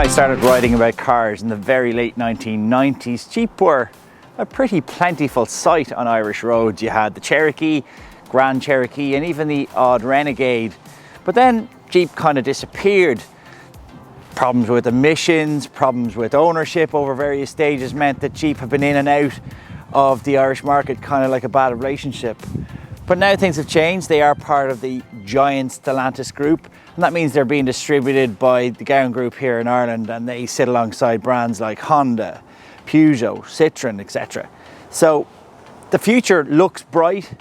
I started writing about cars in the very late 1990s, Jeep were a pretty plentiful sight on Irish roads. You had the Cherokee, Grand Cherokee, and even the odd Renegade. But then Jeep kind of disappeared. Problems with emissions, problems with ownership over various stages meant that Jeep have been in and out of the Irish market kind of like a bad relationship. But now things have changed. They are part of the giant Stellantis group, and that means they're being distributed by the Gowan Group here in Ireland, and they sit alongside brands like Honda, Peugeot, Citroën, etc. So the future looks bright,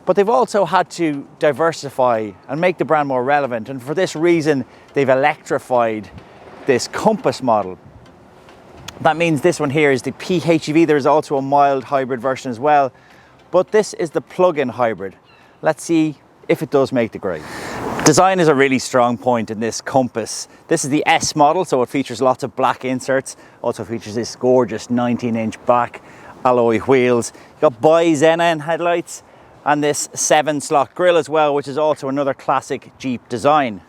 but they've also had to diversify and make the brand more relevant, and for this reason they've electrified this Compass model. That means this one here is the PHEV. There's also a mild hybrid version as well, but this is the plug-in hybrid. Let's see if it does make the grade. Design is a really strong point in this Compass. This is the S model, so it features lots of black inserts. Also features this gorgeous 19-inch black alloy wheels. You've got bi-xenon headlights and this 7-slot grille as well, which is also another classic Jeep design.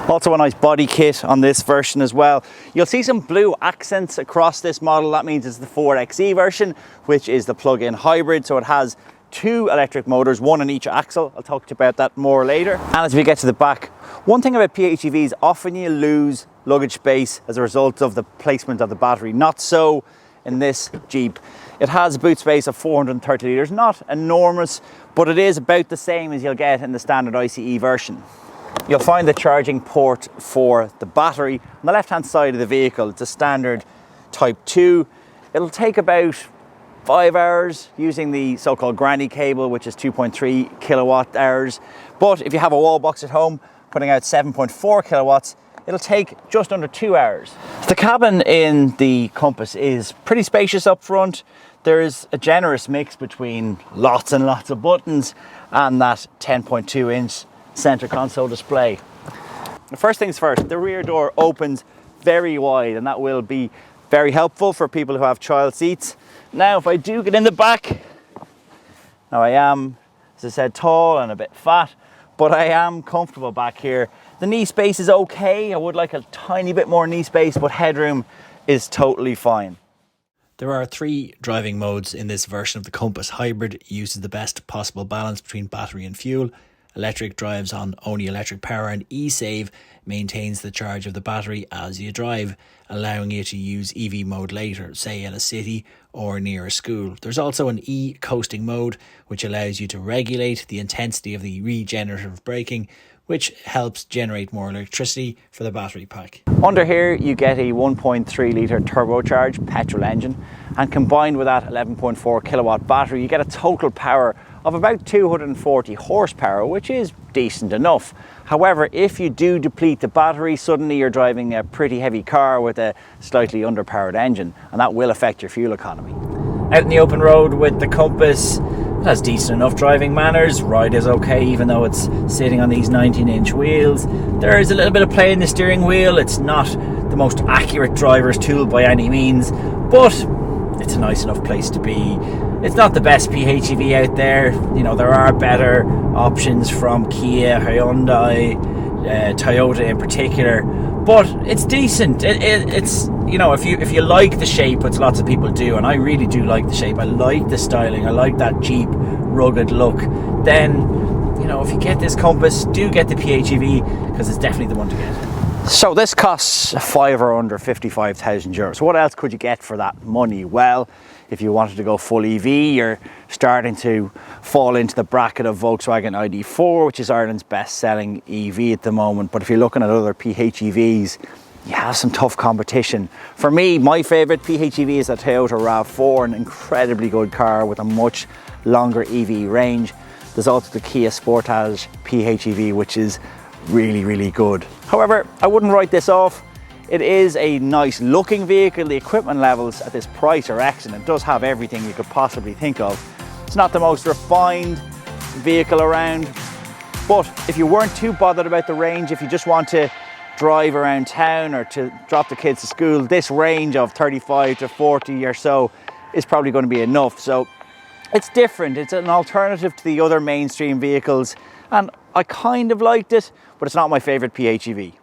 Also a nice body kit on this version as well. You'll see some blue accents across this model. That means it's the 4xe version, which is the plug-in hybrid. So it has 2 electric motors, 1 on each axle. I'll talk to you about that more later. And as we get to the back, one thing about PHEVs, often you lose luggage space as a result of the placement of the battery. Not so in this Jeep. It has a boot space of 430 litres, not enormous, but it is about the same as you'll get in the standard ICE version. You'll find the charging port for the battery on the left-hand side of the vehicle. It's a standard Type 2. It'll take about 5 hours using the so-called granny cable, which is 2.3 kilowatt hours. But if you have a wall box at home, putting out 7.4 kilowatts, it'll take just under 2 hours. The cabin in the Compass is pretty spacious up front. There's a generous mix between lots and lots of buttons and that 10.2-inch center console display. The first things first, the rear door opens very wide, and that will be very helpful for people who have child seats. Now, if I do get in the back, now I am, as I said, tall and a bit fat, but I am comfortable back here. The knee space is okay. I would like a tiny bit more knee space, but headroom is totally fine. There are 3 driving modes in this version of the Compass. Hybrid uses the best possible balance between battery and fuel. Electric drives on only electric power, and e-save maintains the charge of the battery as you drive, allowing you to use EV mode later, say in a city or near a school. There's also an e-coasting mode, which allows you to regulate the intensity of the regenerative braking, which helps generate more electricity for the battery pack. Under here you get a 1.3 litre turbocharged petrol engine, and combined with that 11.4 kilowatt battery, you get a total power of about 240 horsepower, which is decent enough. However, if you do deplete the battery, suddenly you're driving a pretty heavy car with a slightly underpowered engine, and that will affect your fuel economy. Out in the open road with the Compass, it has decent enough driving manners. Ride is okay, even though it's sitting on these 19-inch wheels. There is a little bit of play in the steering wheel. It's not the most accurate driver's tool by any means, but it's a nice enough place to be. It's not the best PHEV out there. You know, there are better options from Kia, Hyundai, Toyota in particular, but it's decent. It's, you know, if you like the shape, which lots of people do, and I really do like the shape, I like the styling, I like that Jeep rugged look, then, you know, if you get this Compass, do get the PHEV, because it's definitely the one to get. So this costs a fiver under 55,000 euros. What else could you get for that money? Well, if you wanted to go full EV, you're starting to fall into the bracket of Volkswagen ID.4, which is Ireland's best-selling EV at the moment. But if you're looking at other PHEVs, you have some tough competition. For me, my favourite PHEV is a Toyota RAV4, an incredibly good car with a much longer EV range. There's also the Kia Sportage PHEV, which is really, really good. However, I wouldn't write this off. It is a nice looking vehicle. The equipment levels at this price are excellent. It does have everything you could possibly think of. It's not the most refined vehicle around, but if you weren't too bothered about the range, if you just want to drive around town or to drop the kids to school, this range of 35 to 40 or so is probably going to be enough. So it's different. It's an alternative to the other mainstream vehicles, and I kind of liked it, but it's not my favorite PHEV.